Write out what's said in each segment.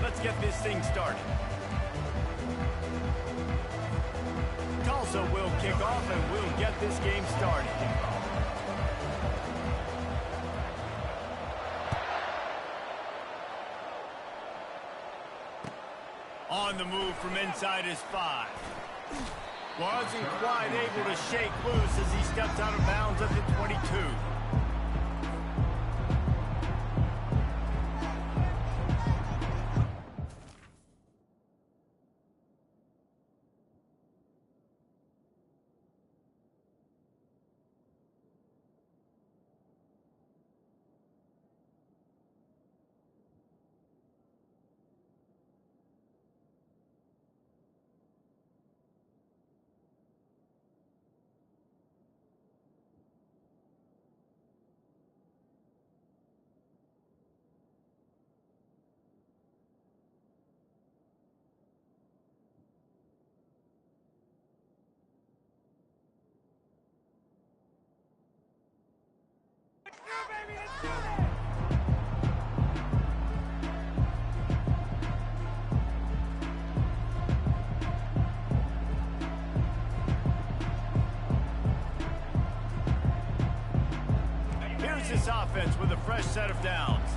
Let's get this thing started. Tulsa will kick off and we'll get this game started. On the move from inside his 5. Wasn't quite able to shake loose as he steps out of bounds at the 22. Here's this offense with a fresh set of downs.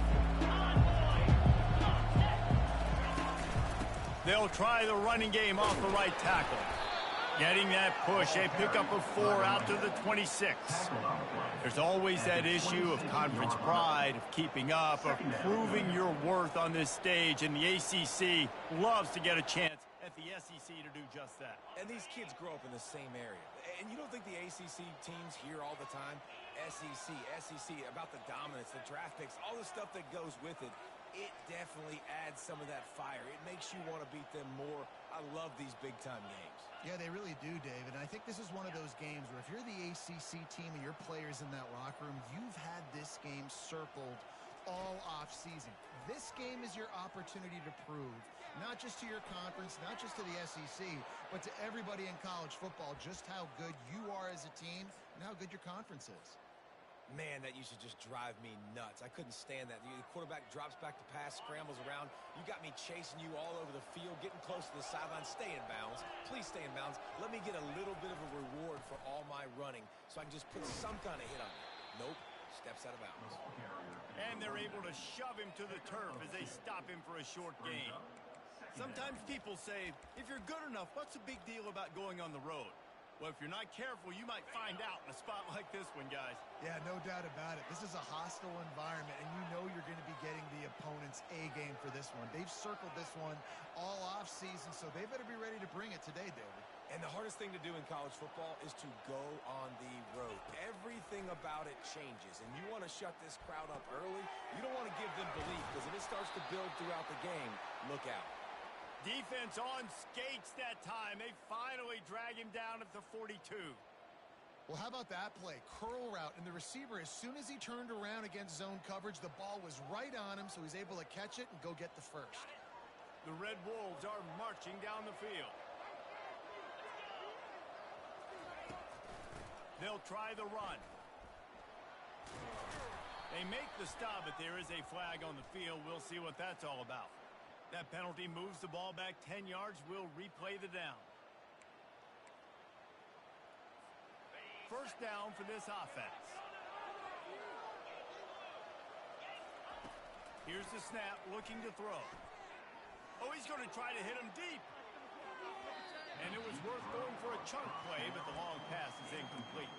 They'll try the running game off the right tackle. Getting that push, a pickup of 4 out to the 26. There's always that issue of conference pride, of keeping up, of proving your worth on this stage, and the ACC loves to get a chance at the SEC to do just that. And these kids grow up in the same area. And you don't think the ACC teams hear all the time, SEC, about the dominance, the draft picks, all the stuff that goes with it. It definitely adds some of that fire. It makes you want to beat them more. I love these big-time games. Yeah, they really do, Dave. And I think this is one of those games where if you're the ACC team and your players in that locker room, you've had this game circled all off-season. This game is your opportunity to prove, not just to your conference, not just to the SEC, but to everybody in college football, just how good you are as a team and how good your conference is. Man, that used to just drive me nuts. I couldn't stand that. The quarterback drops back to pass, scrambles around. You got me chasing you all over the field, getting close to the sideline. Stay in bounds. Please stay in bounds. Let me get a little bit of a reward for all my running so I can just put some kind of hit on you. Nope. Steps out of bounds. And they're able to shove him to the turf as they stop him for a short gain. Sometimes people say, if you're good enough, what's the big deal about going on the road? Well, if you're not careful, you might find out in a spot like this one, guys. Yeah, no doubt about it. This is a hostile environment, and you know you're going to be getting the opponent's A game for this one. They've circled this one all off-season, so they better be ready to bring it today, David. And the hardest thing to do in college football is to go on the road. Everything about it changes, and you want to shut this crowd up early. You don't want to give them belief, because if it starts to build throughout the game, look out. Defense on skates that time. They finally drag him down at the 42. Well, how about that play? Curl route, and the receiver, as soon as he turned around against zone coverage, the ball was right on him, so he's able to catch it and go get the first. The Red Wolves are marching down the field. They'll try the run. They make the stop, but there is a flag on the field. We'll see what that's all about. That penalty moves the ball back 10 yards. We'll replay the down. First down for this offense. Here's the snap, looking to throw. Oh, he's going to try to hit him deep. And it was worth going for a chunk play, but the long pass is incomplete.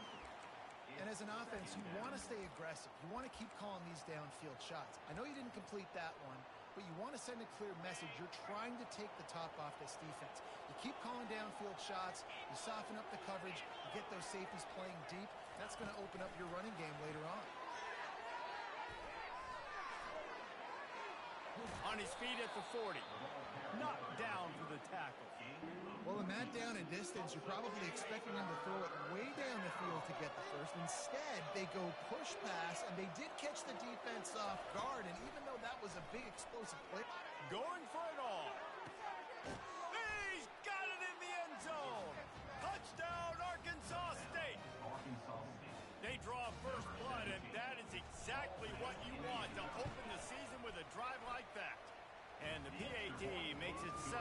And as an offense, you want to stay aggressive. You want to keep calling these downfield shots. I know you didn't complete that one, but you want to send a clear message. You're trying to take the top off this defense. You keep calling downfield shots. You soften up the coverage. You get those safeties playing deep. That's going to open up your running game later on. On his feet at the 40. Knocked down for the tackle. Well, in that down and distance, you're probably expecting them to throw it way down the field to get the first. Instead, they go push pass, and they did catch the defense off guard. And even though that was a big explosive play, going for it all. He's got it in the end zone. Touchdown, Arkansas State. They draw first blood, and that is exactly what you want to open the season with a drive like that. And the PA PAT makes it 7-0.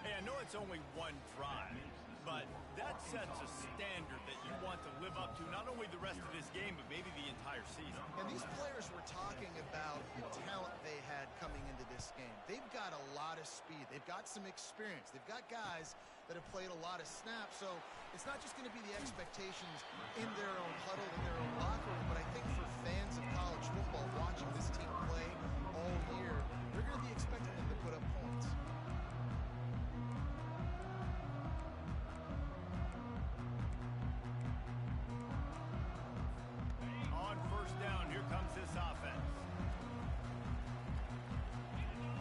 Hey, I know it's only one drive, but that sets a standard that you want to live up to not only the rest of this game, but maybe the entire season. And these players were talking about the talent they had coming into this game. They've got a lot of speed. They've got some experience. They've got guys that have played a lot of snaps. So it's not just going to be the expectations in their own huddle, in their own locker room, but I think for fans of college football watching this team play all year, they're going to be expecting them to put up points. On first down, here comes this offense.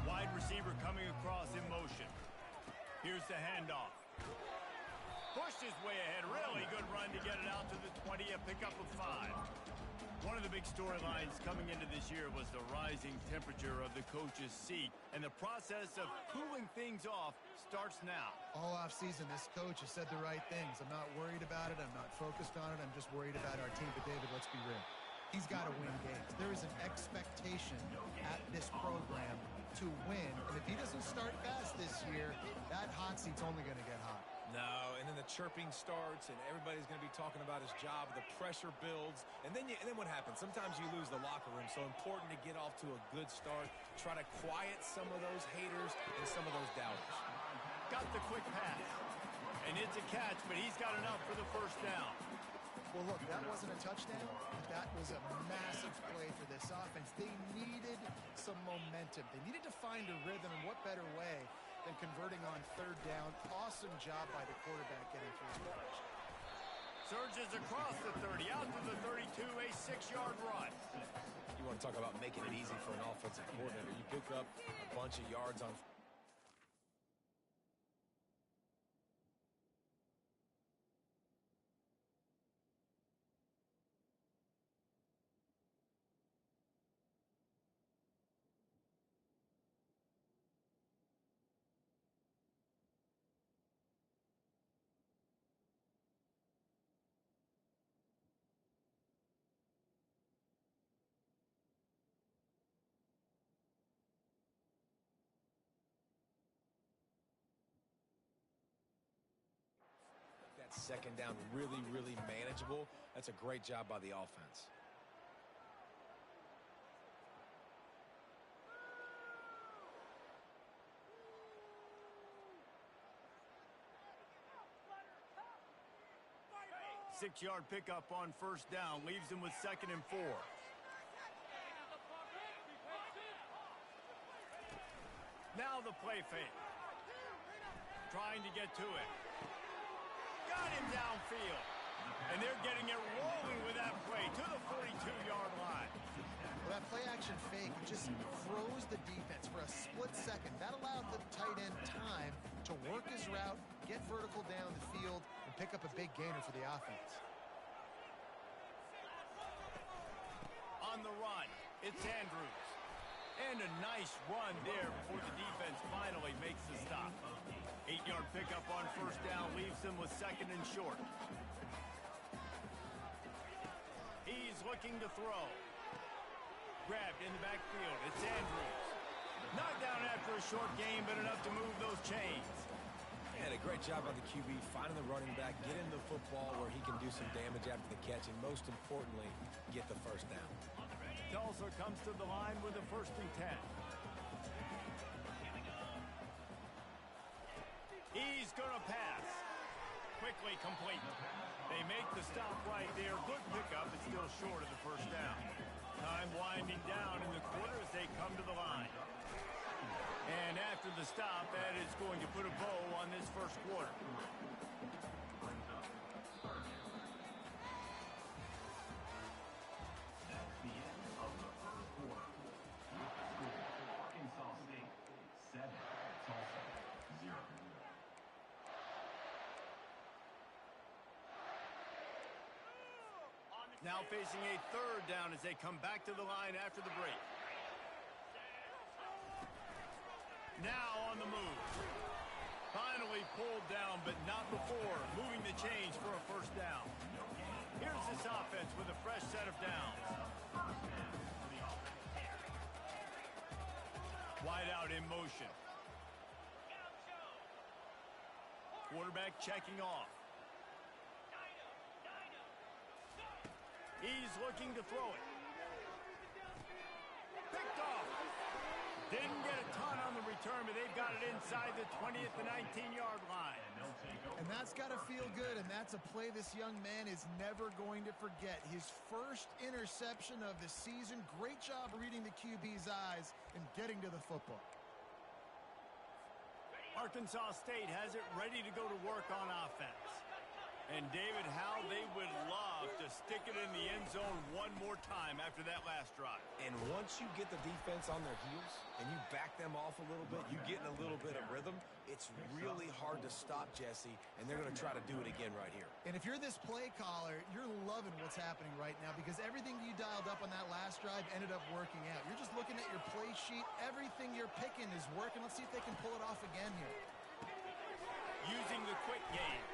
Wide receiver coming across in motion. Here's the handoff. Pushed his way ahead. Really good run to get it out to the 20, a pickup of 5. One of the big storylines coming into this year was the rising temperature of the coach's seat, and the process of cooling things off starts now. All offseason, this coach has said the right things. I'm not worried about it. I'm not focused on it. I'm just worried about our team. But, David, let's be real. He's got to win games. There is an expectation at this program to win. And if he doesn't start fast this year, that hot seat's only going to get hot. No, and then the chirping starts, and everybody's going to be talking about his job. The pressure builds, and then what happens? Sometimes you lose the locker room, so important to get off to a good start. Try to quiet some of those haters and some of those doubters. Got the quick pass, and it's a catch, but he's got enough for the first down. Well, look, that wasn't a touchdown. That was a massive play for this offense. They needed some momentum. They needed to find a rhythm, and what better way than converting on third down. Awesome job by the quarterback getting through his progression. Surges across the 30, out to the 32, a 6-yard run. You want to talk about making it easy for an offensive coordinator. You pick up a bunch of yards on that second down really, really manageable. That's a great job by the offense. Six-yard pickup on first down leaves him with 2nd and 4. Now the play fake. Trying to get to it. Got him downfield. And they're getting it rolling with that play to the 42-yard line. Well, that play-action fake just froze the defense for a split second. That allowed the tight end time to work his route, get vertical down the field, and pick up a big gainer for the offense. On the run, it's Andrews. And a nice run there before the defense finally makes the stop. 8-yard pickup on first down leaves him with 2nd and short. He's looking to throw. Grabbed in the backfield. It's Andrews. Knocked down after a short gain, but enough to move those chains. And a great job by the QB finding the running back, getting the football where he can do some damage after the catch, and most importantly, get the first down. Tulsa comes to the line with a 1st and 10. He's going to pass. Quickly complete. They make the stop right there. Good pickup, but still short of the first down. Time winding down in the quarter as they come to the line. And after the stop, that is going to put a bow on this first quarter. Now facing a 3rd down as they come back to the line after the break. Now on the move. Finally pulled down, but not before moving the chains for a first down. Here's this offense with a fresh set of downs. Wide out in motion. Quarterback checking off. He's looking to throw it. Picked off. Didn't get a ton on the return, but they've got it inside the 20 at the 19-yard line. And that's got to feel good, and that's a play this young man is never going to forget. His first interception of the season. Great job reading the QB's eyes and getting to the football. Arkansas State has it ready to go to work on offense. And, David, how they would love to stick it in the end zone one more time after that last drive. And once you get the defense on their heels and you back them off a little bit, you get in a little bit of rhythm, it's really hard to stop, Jesse, and they're going to try to do it again right here. And if you're this play caller, you're loving what's happening right now because everything you dialed up on that last drive ended up working out. You're just looking at your play sheet. Everything you're picking is working. Let's see if they can pull it off again here. Using the quick game.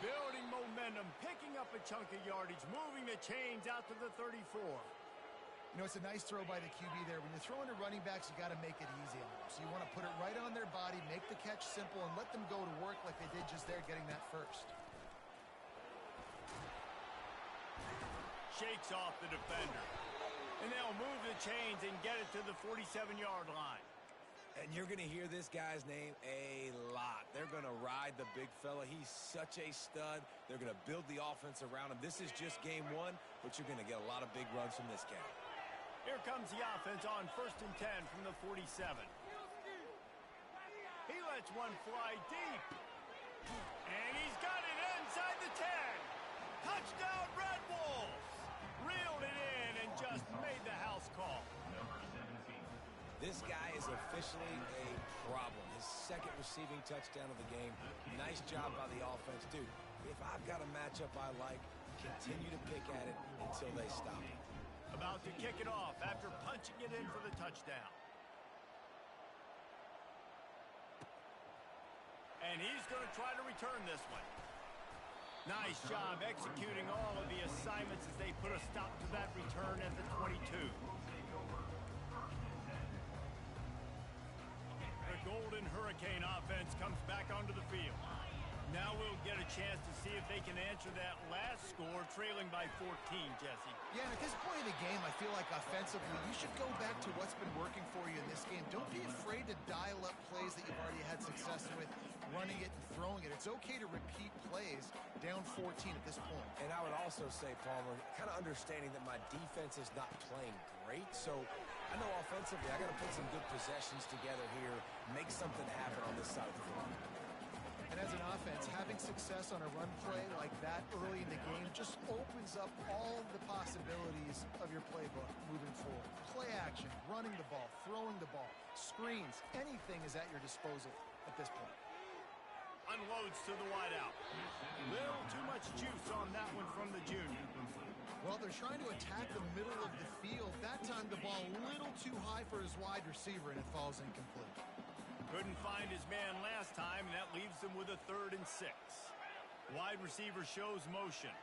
Building momentum, picking up a chunk of yardage, moving the chains out to the 34. You know, it's a nice throw by the QB there. When you're throwing to running backs, you got to make it easy on them. So you want to put it right on their body, make the catch simple, and let them go to work like they did just there getting that first. Shakes off the defender. And they'll move the chains and get it to the 47-yard line. And you're going to hear this guy's name a lot. They're going to ride the big fella. He's such a stud. They're going to build the offense around him. This is just game one, but you're going to get a lot of big runs from this guy. Here comes the offense on 1st and 10 from the 47. He lets one fly deep. And he's got it inside the 10. Touchdown, Red Wolves. Reeled it in and just made the house call. This guy is officially a problem. His second receiving touchdown of the game. Nice job by the offense. Dude, if I've got a matchup I like, continue to pick at it until they stop it. About to kick it off after punching it in for the touchdown. And he's going to try to return this one. Nice job executing all of the assignments as they put a stop to that return at the 22. The Golden Hurricane offense comes back onto the field. Now we'll get a chance to see if they can answer that last score, trailing by 14, Jesse. Yeah, and at this point of the game, I feel like offensively, you should go back to what's been working for you in this game. Don't be afraid to dial up plays that you've already had success with, running it and throwing it. It's okay to repeat plays down 14 at this point. And I would also say, Palmer, kind of understanding that my defense is not playing great, so I know offensively I got to put some good possessions together here, make something happen on this side of the ball. And as an offense, having success on a run play like that early in the game just opens up all the possibilities of your playbook moving forward. Play action, running the ball, throwing the ball, screens, anything is at your disposal at this point. Unloads to the wideout. Little too much juice on that one from the junior. Well, they're trying to attack the middle of the field. That time the ball a little too high for his wide receiver, and it falls incomplete. Couldn't find his man last time, and that leaves them with a 3rd and 6. Wide receiver shows motion.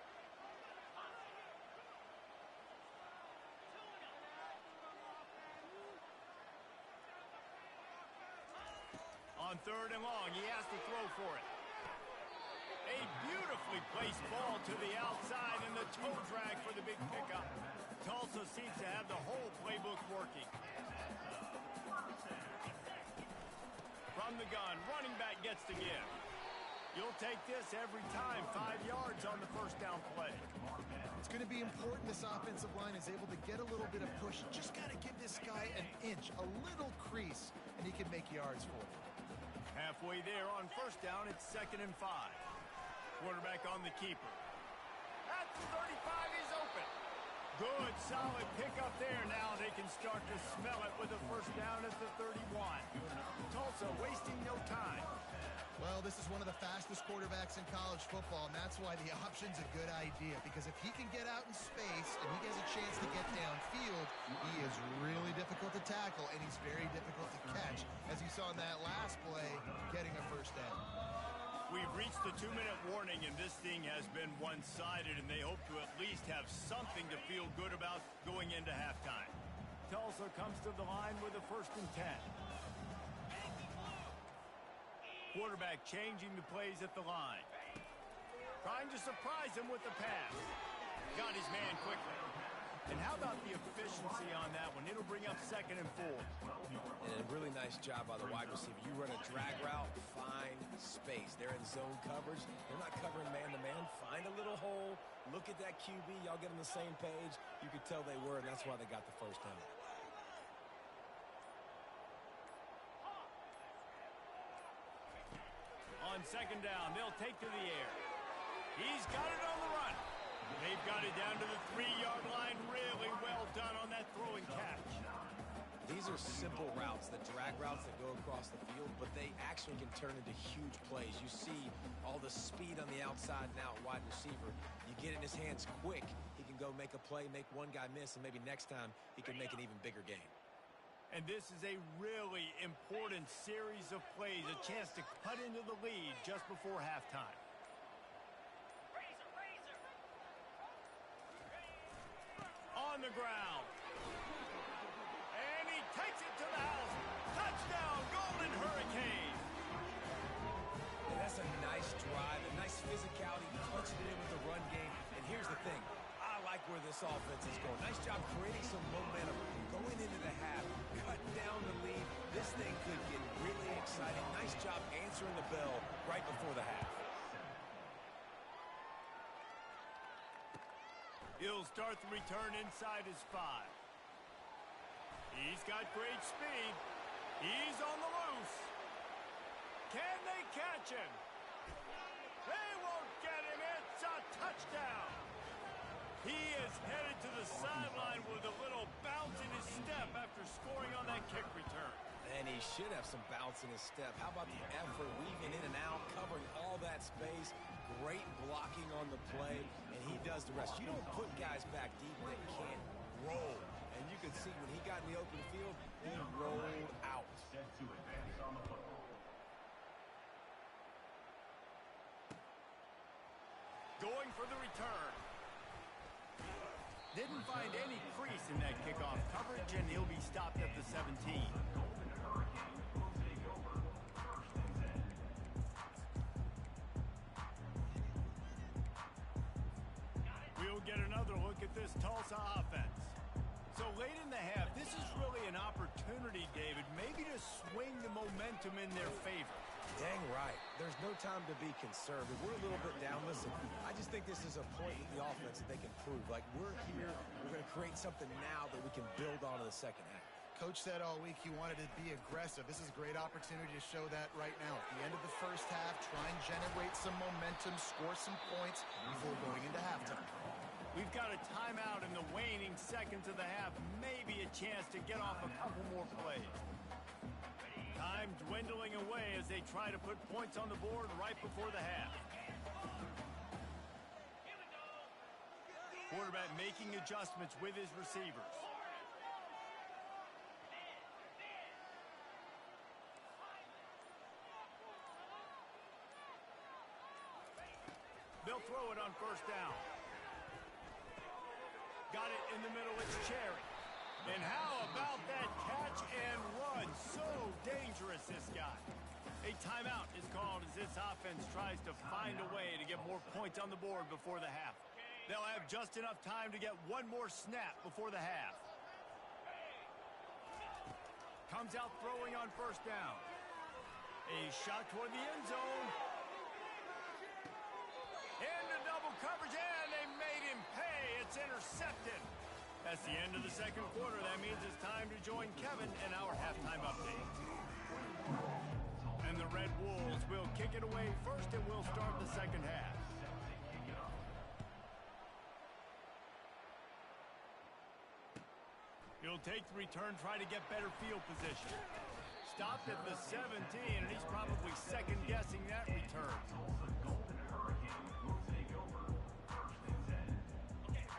On 3rd and long, he has to throw for it. A beautifully placed ball to the outside, and the toe drag for the big pickup. Tulsa seems to have the whole playbook working. From the gun, running back gets to give. You'll take this every time. 5 yards on the first down play. It's going to be important this offensive line is able to get a little bit of push. Just got to give this guy an inch, a little crease, and he can make yards for it. Halfway there on first down, it's 2nd and 5. Quarterback on the keeper. At the 35, he's open. Good, solid pickup there. Now they can start to smell it with a first down at the 31. Tulsa wasting no time. Well, this is one of the fastest quarterbacks in college football, and that's why the option's a good idea. Because if he can get out in space and he has a chance to get downfield, he is really difficult to tackle, and he's very difficult to catch. As you saw in that last play, getting a first down. We've reached the 2-minute warning, and this thing has been one-sided, and they hope to at least have something to feel good about going into halftime. Tulsa comes to the line with a 1st and 10. Quarterback changing the plays at the line. Trying to surprise him with the pass. Got his man quickly. And how about the efficiency on that one? It'll bring up 2nd and 4. And a really nice job by the wide receiver. You run a drag route, find space. They're in zone coverage. They're not covering man-to-man. Find a little hole. Look at that QB. Y'all get on the same page. You could tell they were, and that's why they got the 1st down. On 2nd down, they'll take to the air. He's got it on the run. They've got it down to the 3-yard line. Really well done on that throwing catch. These are simple routes, the drag routes that go across the field, but they actually can turn into huge plays. You see all the speed on the outside and out wide receiver. You get in his hands quick, he can go make a play, make one guy miss, and maybe next time he can make an even bigger gain. And this is a really important series of plays, a chance to cut into the lead just before halftime. On the ground. And he takes it to the house. Touchdown, Golden Hurricane. And that's a nice drive, a nice physicality, punching it in with the run game. And here's the thing. I like where this offense is going. Nice job creating some momentum going into the half, cutting down the lead. This thing could get really exciting. Nice job answering the bell right before the half. He'll start the return inside his 5. He's got great speed. He's on the loose. Can they catch him? They won't get him. It's a touchdown. He is headed to the sideline with a little bounce in his step after scoring on that kick return. And he should have some bounce in his step. How about the effort, weaving in and out, covering all that space. Great blocking on the play, and he does the rest. You don't put guys back deep that can't roll. And you can see when he got in the open field, he rolled out. Going for the return. Didn't find any crease in that kickoff coverage, and he'll be stopped at the 17. We'll get another look at this Tulsa offense. So late in the half, this is really an opportunity, David, maybe to swing the momentum in their favor. Dang right. There's no time to be conservative. We're a little bit down. Listen, I just think this is a point with the offense that they can prove. Like, we're here, we're going to create something now that we can build on in the second half. Coach said all week he wanted to be aggressive. This is a great opportunity to show that right now. At the end of the first half, try and generate some momentum, score some points before going into halftime. We've got a timeout in the waning seconds of the half. Maybe a chance to get off a couple more plays. Time dwindling away as they try to put points on the board right before the half. Quarterback making adjustments with his receivers. They'll throw it on 1st down. Got it in the middle, it's Cherry. And how about that catch and run? So dangerous, this guy. A timeout is called as this offense tries to find a way to get more points on the board before the half. They'll have just enough time to get one more snap before the half. Comes out throwing on 1st down. A shot toward the end zone. Into double coverage, and they made him pay. It's intercepted. That's the end of the second quarter. That means it's time to join Kevin in our halftime update. And the Red Wolves will kick it away first, and we'll start the second half. He'll take the return, try to get better field position. Stopped at the 17, and he's probably second-guessing that return.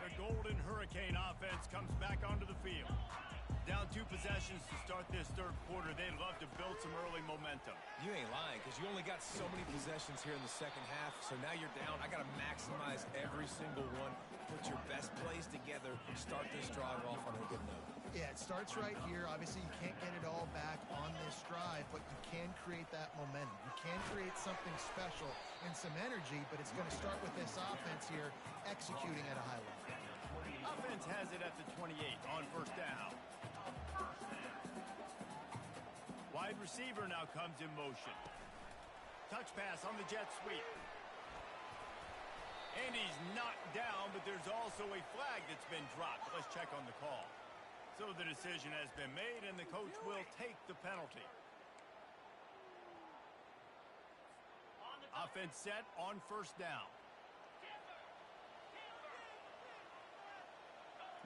The Golden Hurricane offense comes back onto the field. Down 2 possessions to start this third quarter. They'd love to build some early momentum. You ain't lying, because you only got so many possessions here in the second half, so now you're down. I got to maximize every single one. Put your best plays together. Start this drive off on a good note. Yeah, it starts right here. Obviously, you can't get it all back on this drive, but you can create that momentum. You can create something special and some energy, but it's going to start with this offense here executing at a high level. Offense has it at the 28 on first down. Wide receiver now comes in motion. Touch pass on the jet sweep. And he's knocked down, but there's also a flag that's been dropped. Let's check on the call. So the decision has been made, and the coach will take the penalty. Offense set on first down.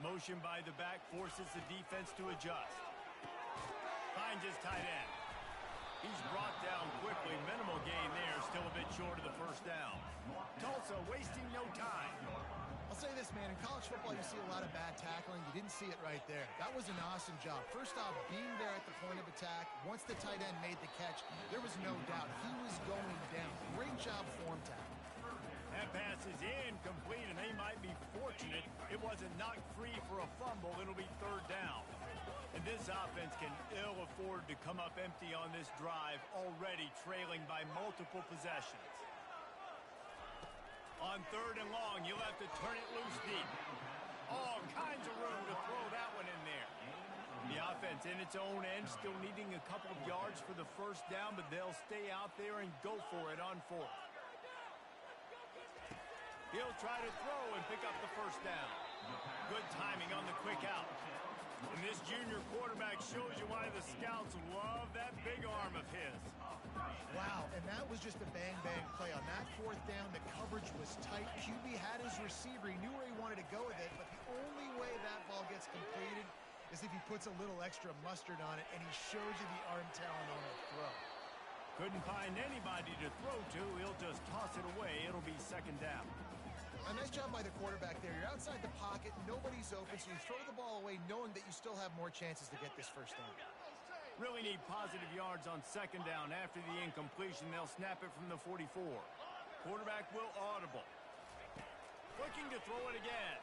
Motion by the back forces the defense to adjust. Finds his tight end. He's brought down quickly. Minimal gain there. Still a bit short of the first down. Tulsa wasting no time. I'll say this, man. In college football, you see a lot of bad tackling. You didn't see it right there. That was an awesome job. First off, being there at the point of attack. Once the tight end made the catch, there was no doubt he was going down. Great job form tackle. That pass is incomplete, and they might be fortunate it wasn't knocked free for a fumble. It'll be third down. And this offense can ill afford to come up empty on this drive, already trailing by multiple possessions. On third and long, you'll have to turn it loose deep. All kinds of room to throw that one in there. The offense in its own end still needing a couple of yards for the first down, but they'll stay out there and go for it on fourth. He'll try to throw and pick up the first down. Good timing on the quick out. And this junior quarterback shows you why the scouts love that big arm of his. Wow, and that was just a bang-bang play. On that fourth down, the coverage was tight. QB had his receiver. He knew where he wanted to go with it, but the only way that ball gets completed is if he puts a little extra mustard on it, and he shows you the arm talent on the throw. Couldn't find anybody to throw to. He'll just toss it away. It'll be second down. A nice job by the quarterback there. You're outside the pocket. Nobody's open, so you throw the ball away knowing that you still have more chances to get this first down. Really need positive yards on second down. After the incompletion, they'll snap it from the 44. Quarterback will audible. Looking to throw it again.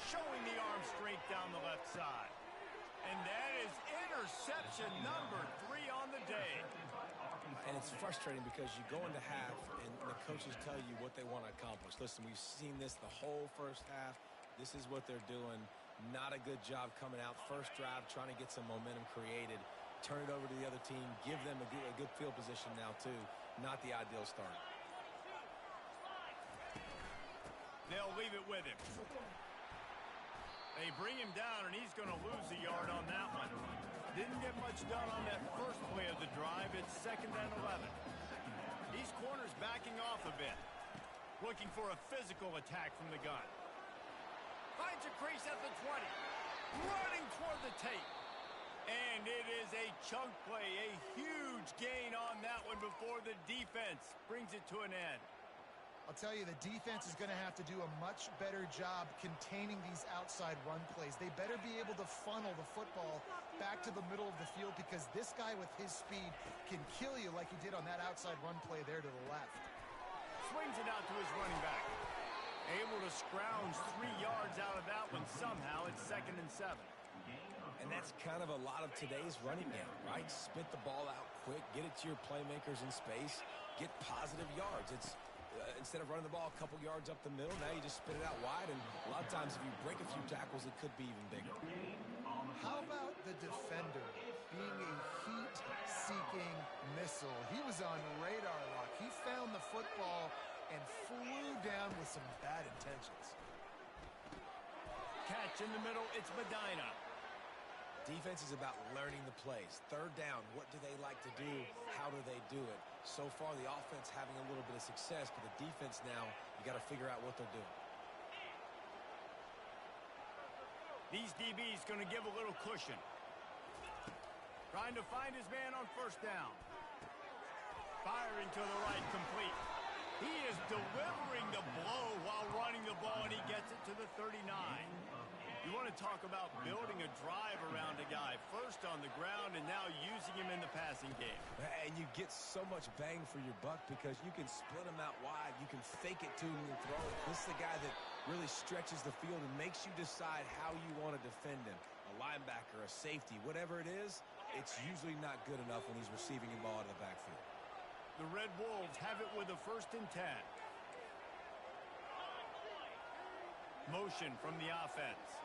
Showing the arm strength down the left side. And that is interception number 3 on the day. And it's frustrating because you go into half and the coaches tell you what they want to accomplish. Listen, we've seen this the whole first half. This is what they're doing. Not a good job coming out. First drive, trying to get some momentum created. Turn it over to the other team. Give them a good field position now, too. Not the ideal start. They'll leave it with him. They bring him down, and he's going to lose a yard on that one. Didn't get much done on that first play of the drive. It's second and 11. These corners backing off a bit. Looking for a physical attack from the gun. Finds a crease at the 20. Running toward the tape. And it is a chunk play. A huge gain on that one before the defense brings it to an end. I'll tell you, the defense is going to have to do a much better job containing these outside run plays. They better be able to funnel the football back to the middle of the field because this guy with his speed can kill you like he did on that outside run play there to the left. Swings it out to his running back. Able to scrounge 3 yards out of that one somehow. It's second and 7. And that's kind of a lot of today's running game, right? Spit the ball out quick, get it to your playmakers in space, get positive yards. It's instead of running the ball a couple yards up the middle, now you just spit it out wide, and a lot of times if you break a few tackles, it could be even bigger. How about the defender being a heat-seeking missile? He was on radar lock. He found the football and flew down with some bad intentions. Catch in the middle, it's Medina. Defense is about learning the plays. Third down, what do they like to do? How do they do it? So far, the offense having a little bit of success, but the defense now, you got to figure out what they're doing. These DBs going to give a little cushion. Trying to find his man on first down. Firing to the right, complete. He is delivering the blow while running the ball, and he gets it to the 39. You want to talk about building a drive around a guy. First on the ground and now using him in the passing game. And you get so much bang for your buck because you can split him out wide. You can fake it to him and throw it. This is the guy that Really stretches the field and makes you decide how you want to defend him. A linebacker, a safety, whatever it is, it's usually not good enough when he's receiving the ball out of the backfield. The Red Wolves have it with a 1st and 10. Motion from the offense.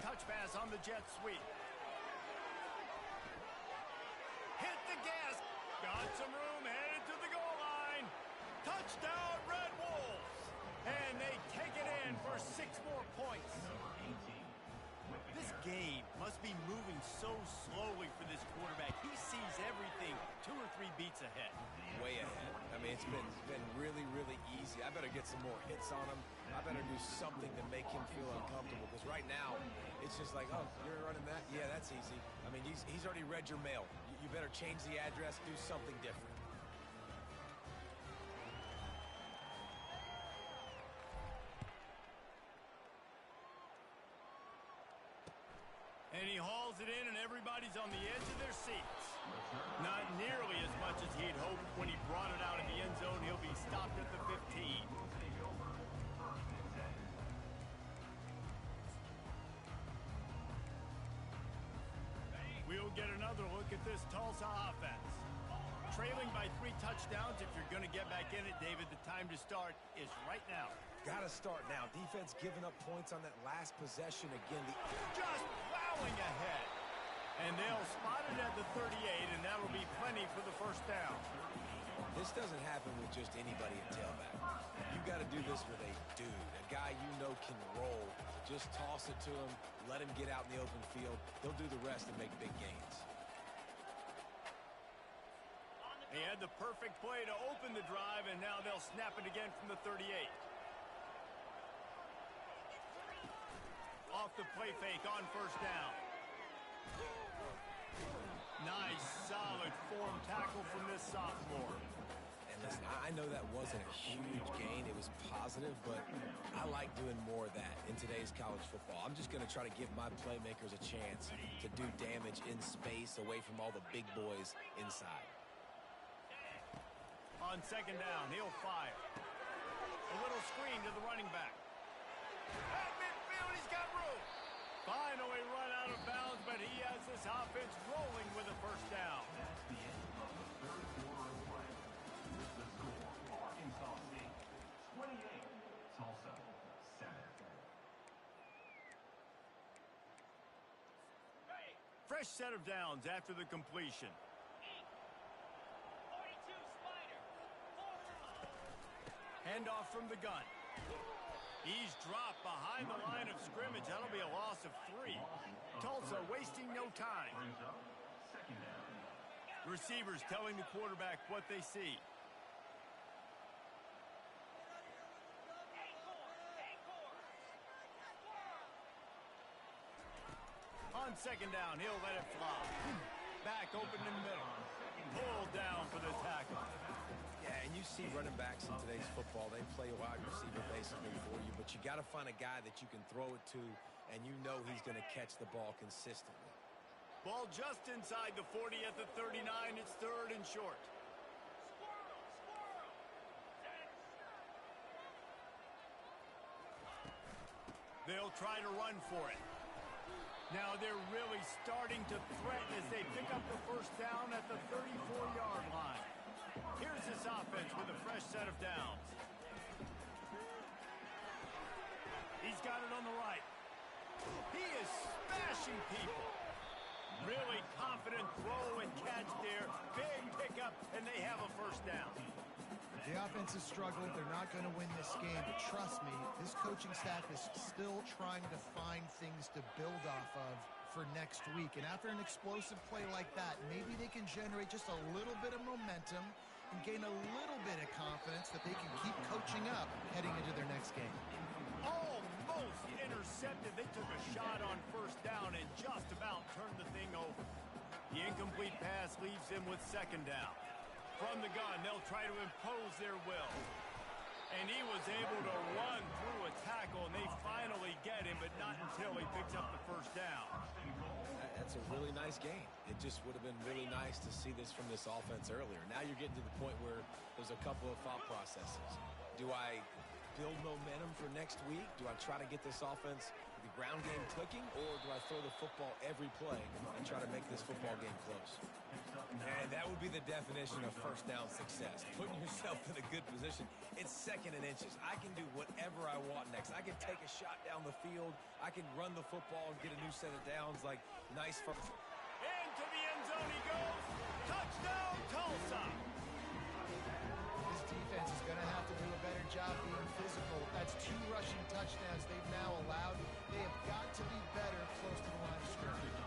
Touch pass on the jet sweep. Hit the gas. Got some room, headed to the goal line. Touchdown, Red Wolves. And they take it in for 6 more points. This game must be moving so slowly for this quarterback. He sees everything 2 or 3 beats ahead. Way ahead. I mean, it's been really, really easy. I better get some more hits on him. I better do something to make him feel uncomfortable, because right now it's just like, oh, you're running that? Yeah, that's easy. I mean, he's already read your mail. You better change the address, do something different. And he hauls it in, and everybody's on the edge of their seats. Not nearly as much as he'd hoped when he brought it out of the end zone. He'll be stopped at the 15. We'll get another look at this Tulsa offense. Trailing by 3 touchdowns. If you're going to get back in it, David, the time to start is right now. Got to start now. Defense giving up points on that last possession again. Just plowing ahead. And they'll spot it at the 38, and that'll be plenty for the 1st down. This doesn't happen with just anybody at tailback. You got to do this with a dude, a guy you know can roll. Just toss it to him, let him get out in the open field. He'll do the rest and make big gains. He had the perfect play to open the drive, and now they'll snap it again from the 38. Off the play fake on 1st down. Nice, solid form tackle from this sophomore. And listen, I know that wasn't a huge gain. It was positive, but I like doing more of that in today's college football. I'm just going to try to give my playmakers a chance to do damage in space away from all the big boys inside. On 2nd down, he'll fire. A little screen to the running back. At midfield, he's got room. Finally run out of bounds, but he has this offense rolling with a 1st down. That's the end of the 3rd quarter of play. With the score, Arkansas State 28, Tulsa 7. Fresh set of downs after the completion. Handoff from the gun. He's dropped behind the line of scrimmage. That'll be a loss of 3. Tulsa wasting no time. The receivers telling the quarterback what they see. On 2nd down, he'll let it fly. Back open in the middle. Pulled down for the tackle. Yeah, and you see running backs in today's football, they play a wide receiver basically for you, but you got to find a guy that you can throw it to, and you know he's going to catch the ball consistently. Ball just inside the 40 at the 39. It's 3rd and short. They'll try to run for it. Now they're really starting to threaten as they pick up the 1st down at the 34-yard line. Here's this offense with a fresh set of downs. He's got it on the right. He is smashing people. Really confident throw and catch there. Big pickup, and they have a 1st down. The offense has struggled. They're not going to win this game, but trust me, this coaching staff is still trying to find things to build off of for next week. And after an explosive play like that, maybe they can generate just a little bit of momentum and gain a little bit of confidence that they can keep coaching up heading into their next game. Almost intercepted. They took a shot on 1st down and just about turned the thing over. The incomplete pass leaves them with 2nd down. From the gun, they'll try to impose their will. And he was able to run through a tackle, and they finally get him, but not until he picks up the 1st down. That's a really nice game. It just would have been really nice to see this from this offense earlier. Now you're getting to the point where there's a couple of thought processes. Do I build momentum for next week? Do I try to get this offense, the ground game clicking, or do I throw the football every play and try to make this football game close? And that would be the definition of first down success. Putting yourself in a good position. It's second and inches. I can do whatever I want next. I can take a shot down the field. I can run the football and get a new set of downs. Like, nice first. Into the end zone he goes. Touchdown, Tulsa. This defense is going to have to do a better job being physical. That's 2 rushing touchdowns they've now allowed. They have got to be better close to the line of scrimmage.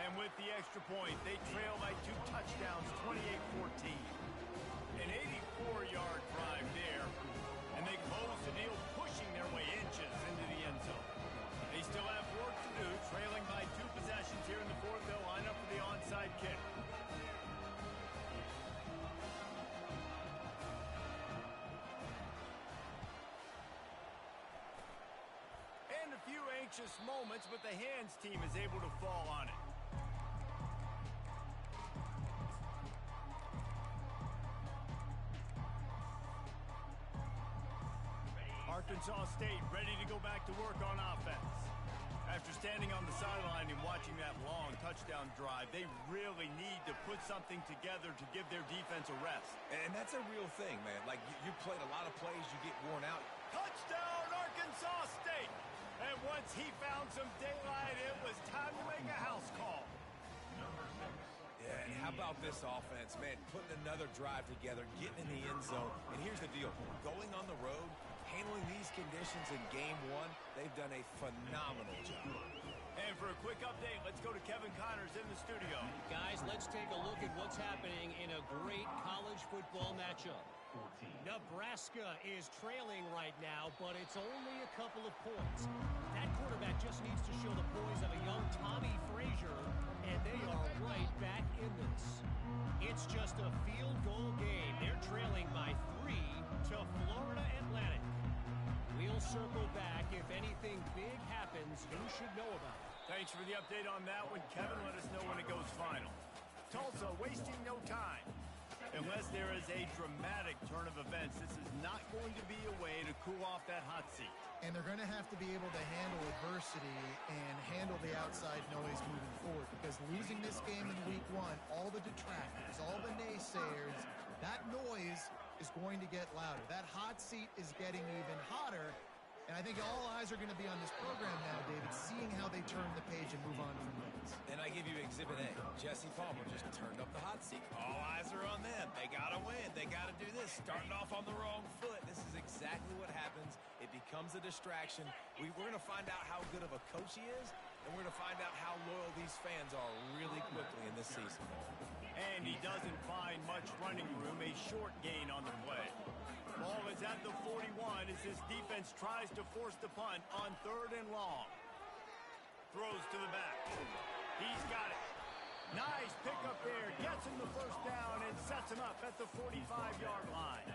And with the extra point, they trail by 2 touchdowns, 28-14. An 84-yard drive there, and they close the deal, pushing their way inches into the end zone. They still have work to do, trailing by 2 possessions here in the 4th. They'll line up for the onside kick. And a few anxious moments, but the hands team is able to fall on it. Arkansas State ready to go back to work on offense. After standing on the sideline and watching that long touchdown drive, they really need to put something together to give their defense a rest. And that's a real thing, man. Like, you played a lot of plays, you get worn out. Touchdown, Arkansas State! And once he found some daylight, it was time to make a house call. Yeah, and how about this offense, man? Putting another drive together, getting in the end zone. And here's the deal. Going on the road, handling these conditions in game 1, they've done a phenomenal job. And for a quick update, let's go to Kevin Connors in the studio. Guys, let's take a look at what's happening in a great college football matchup. Nebraska is trailing right now, but it's only a couple of points. That quarterback just needs to show the poise of a young Tommy Frazier, and they are right back in this. It's just a field goal game. They're trailing by 3 to Florida Atlantic. We'll circle back. If anything big happens, you should know about it. Thanks for the update on that one, Kevin. Let us know when it goes final. Tulsa wasting no time. Unless there is a dramatic turn of events, this is not going to be a way to cool off that hot seat. And they're going to have to be able to handle adversity and handle the outside noise moving forward, because losing this game in week 1, all the detractors, all the naysayers, that noise is going to get louder. That hot seat is getting even hotter. And I think all eyes are going to be on this program now, David, seeing how they turn the page and move on from this. And I give you Exhibit A. Jesse Palmer just turned up the hot seat. All eyes are on them. They got to win. They got to do this. Starting off on the wrong foot. This is exactly what happens. It becomes a distraction. We're going to find out how good of a coach he is, and we're going to find out how loyal these fans are really quickly in this season. And he doesn't find much running room, a short gain on the play. Ball is at the 41 as this defense tries to force the punt on 3rd and long. Throws to the back. He's got it. Nice pickup there. Gets him the first down and sets him up at the 45-yard line.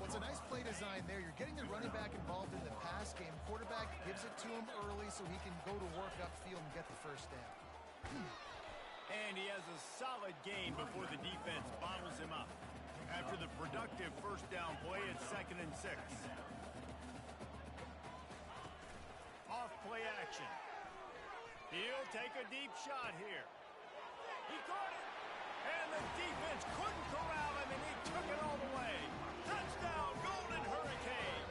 Well, it's a nice play design there. You're getting the running back involved in the pass game. Quarterback gives it to him early so he can go to work upfield and get the first down. And he has a solid gain before the defense bottles him up. After the productive first down play, it's 2nd and 6. Off play action. He'll take a deep shot here. He caught it. And the defense couldn't corral him, and he took it all the way. Touchdown, Golden Hurricane.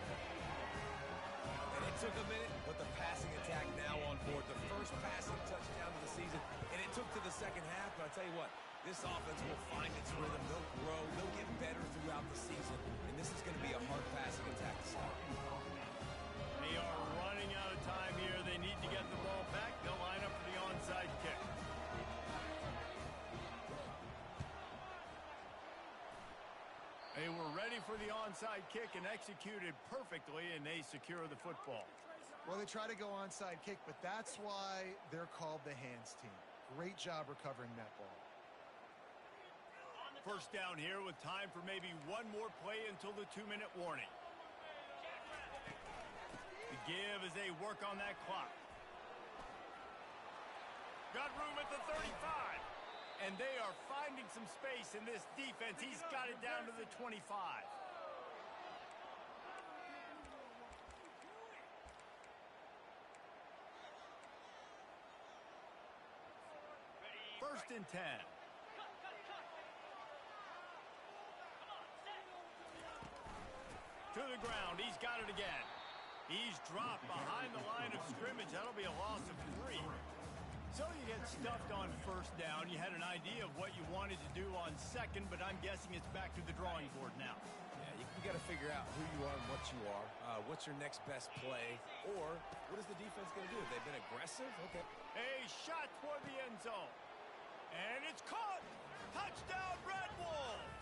And it took a minute, but the passing attack now on board. The first passing touchdown of the season. And it took to the second half, but I'll tell you what, this offense will find its rhythm. They'll grow. They'll get better throughout the season. And this is going to be a hard passing attack to stop. They are running out of time here. They need to get the ball back. They'll line up for the onside kick. They were ready for the onside kick and executed perfectly, and they secure the football. Well, they try to go onside kick, but that's why they're called the hands team. Great job recovering that ball. First down here with time for maybe one more play until the 2-minute warning. The give as they work on that clock. Got room at the 35. And they are finding some space in this defense. He's got it down to the 25. First and 10. To the ground. He's got it again. He's dropped behind the line of scrimmage. That'll be a loss of 3. So you get stuffed on first down. You had an idea of what you wanted to do on second, but I'm guessing it's back to the drawing board now. Yeah, you got to figure out who you are and what you are. What's your next best play? Or what is the defense going to do? If they've been aggressive? Okay. A shot toward the end zone. And it's caught. Touchdown, Red Wolves.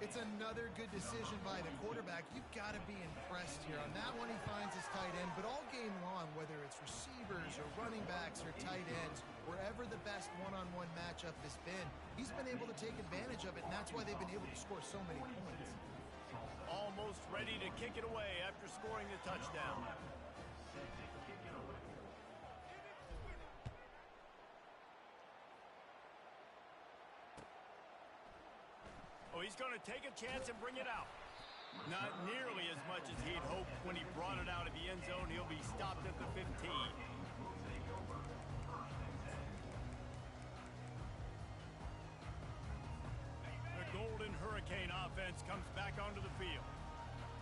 It's another good decision by the quarterback. You've got to be impressed here. On that one, he finds his tight end. But all game long, whether it's receivers or running backs or tight ends, wherever the best one-on-one matchup has been, he's been able to take advantage of it, and that's why they've been able to score so many points. Almost ready to kick it away after scoring the touchdown. Oh, he's going to take a chance and bring it out. Not nearly as much as he'd hoped when he brought it out of the end zone. He'll be stopped at the 15. The Golden Hurricane offense comes back onto the field.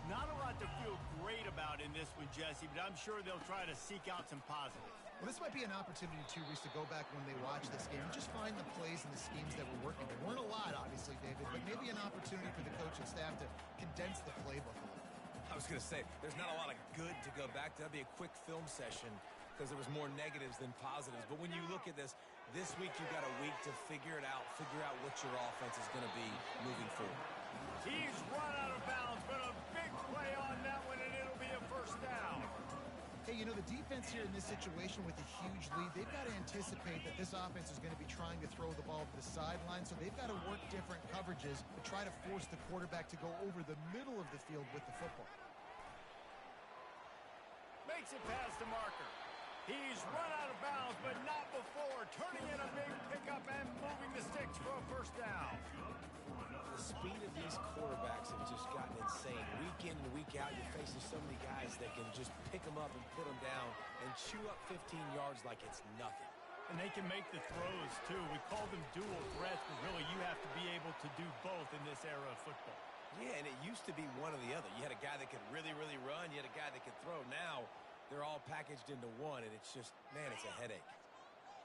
Not a lot to feel great about in this one, Jesse, but I'm sure they'll try to seek out some positives. Well, this might be an opportunity, too, Reese, to go back when they watch this game and just find the plays and the schemes that were working. There weren't a lot, obviously, David, but maybe an opportunity for the coaching staff to condense the playbook a little. I was going to say, there's not a lot of good to go back to. That'd be a quick film session because there was more negatives than positives. But when you look at this week you got a week to figure out what your offense is going to be moving forward. He's run out of bounds, but a big play on that one, and it'll be a first down. Hey, you know, the defense here in this situation with a huge lead, they've got to anticipate that this offense is going to be trying to throw the ball to the sideline, so they've got to work different coverages to try to force the quarterback to go over the middle of the field with the football. Makes it past the marker. He's run out of bounds, but not before. Turning in a big pickup and moving the sticks for a first down. The speed of these quarterbacks have just gotten insane. Week in and week out, you're facing so many guys that can just pick them up and put them down and chew up 15 yards like it's nothing. And they can make the throws, too. We call them dual threats, but really you have to be able to do both in this era of football. Yeah, and it used to be one or the other. You had a guy that could really, really run. You had a guy that could throw. Now they're all packaged into one, and it's just, man, it's a headache.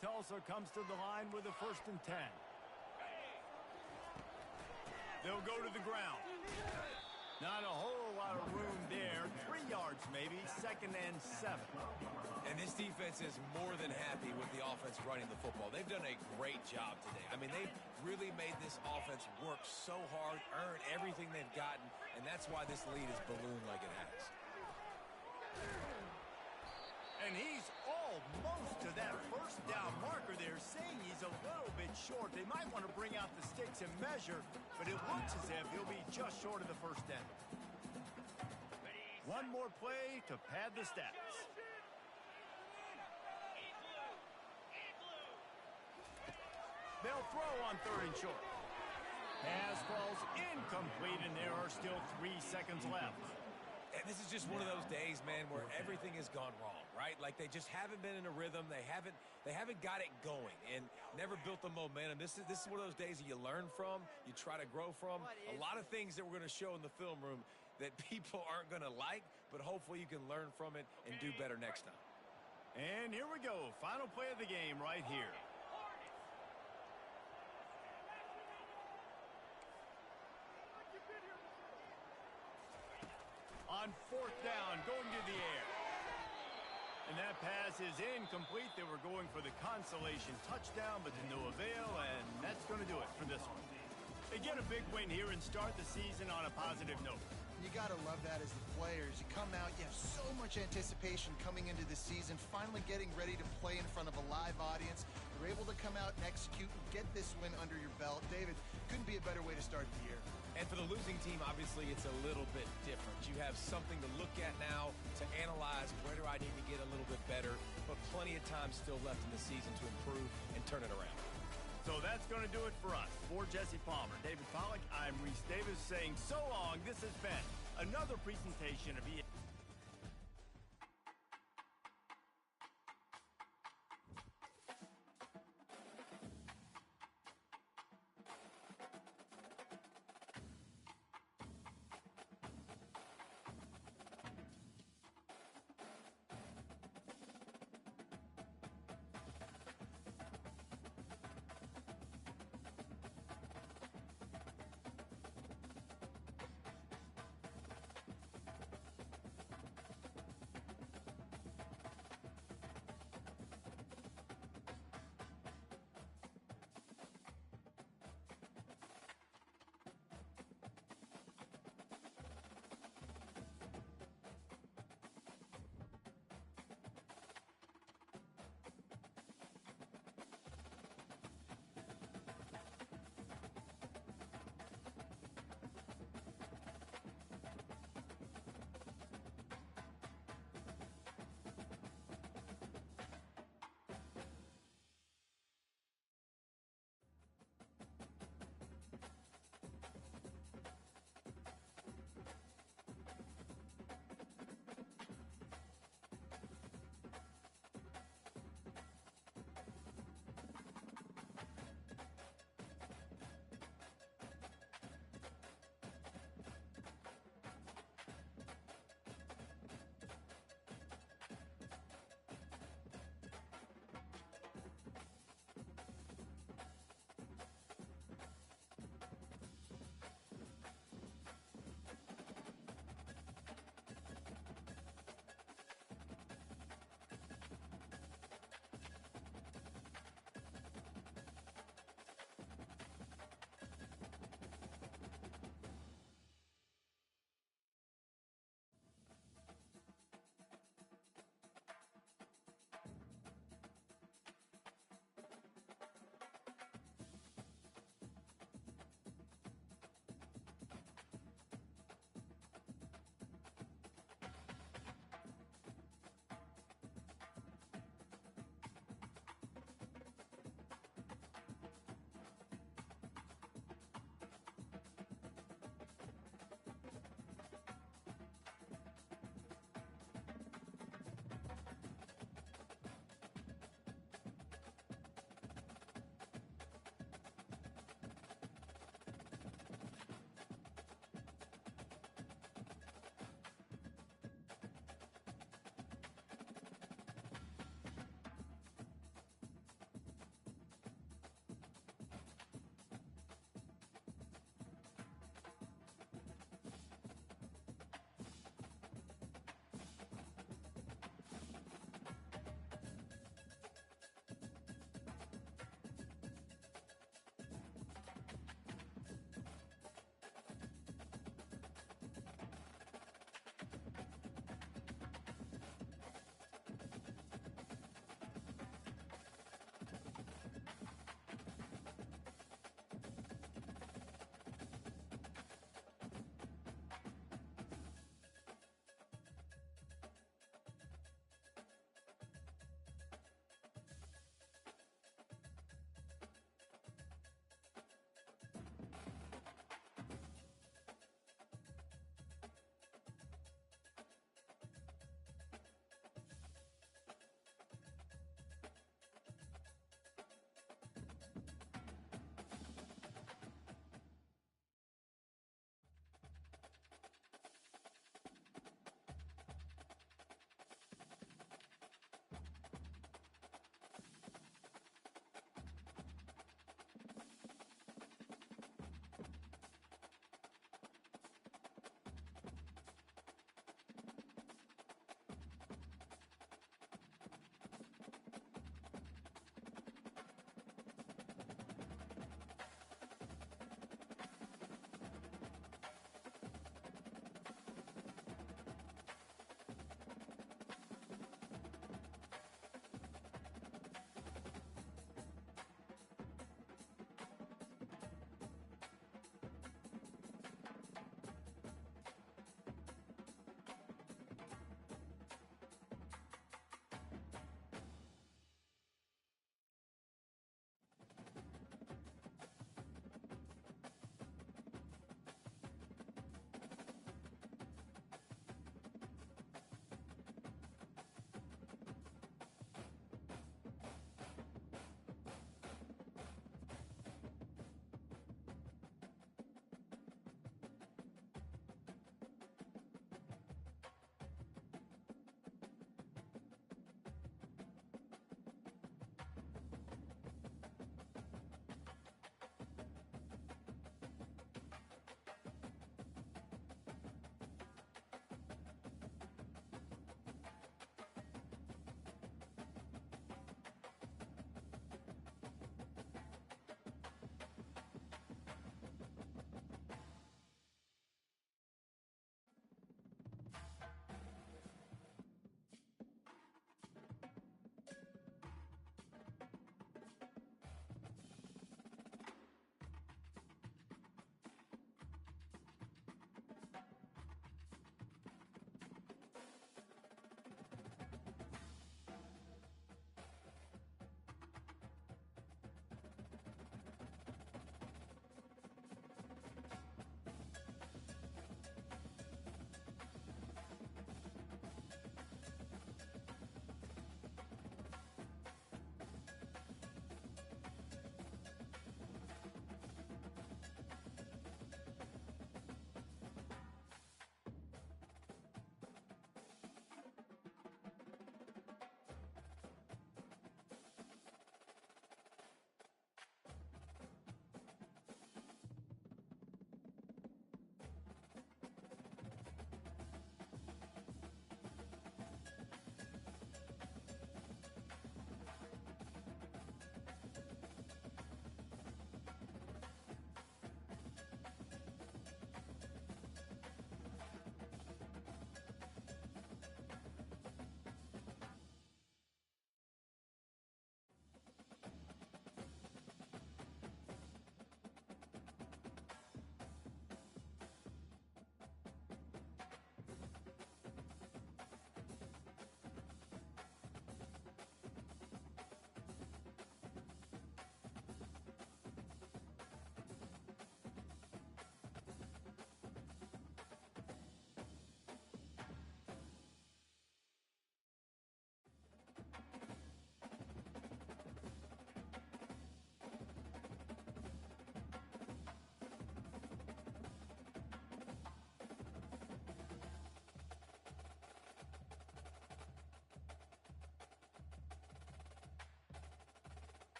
Tulsa comes to the line with a 1st and 10. They'll go to the ground. Not a whole lot of room there. 3 yards maybe, 2nd and 7. And this defense is more than happy with the offense running the football. They've done a great job today. I mean, they've really made this offense work so hard, earn everything they've gotten, and that's why this lead is ballooned like it has. And he's almost to that first down marker there, saying he's a little bit short. They might want to bring out the sticks and measure, but it looks as if he'll be just short of the first down. One more play to pad the stats. They'll throw on 3rd and short. Pass falls incomplete, and there are still 3 seconds left. And this is just one of those days, man, where everything has gone wrong, right? Like they just haven't been in a rhythm. They haven't got it going and never built the momentum. This is one of those days that you learn from, you try to grow from. A lot of things that we're going to show in the film room that people aren't going to like, but hopefully you can learn from it and do better next time. And here we go. Final play of the game right here. On 4th down, going to the air. And that pass is incomplete. They were going for the consolation touchdown, but to no avail, and that's going to do it for this one. They get a big win here and start the season on a positive note. You got to love that as the players. You come out, you have so much anticipation coming into the season, finally getting ready to play in front of a live audience. You're able to come out and execute and get this win under your belt. David, couldn't be a better way to start the year. And for the losing team, obviously, it's a little bit different. You have something to look at now to analyze where do I need to get a little bit better, but plenty of time still left in the season to improve and turn it around. So that's going to do it for us. For Jesse Palmer, David Pollack, I'm Reese Davis saying so long. This has been another presentation of EA.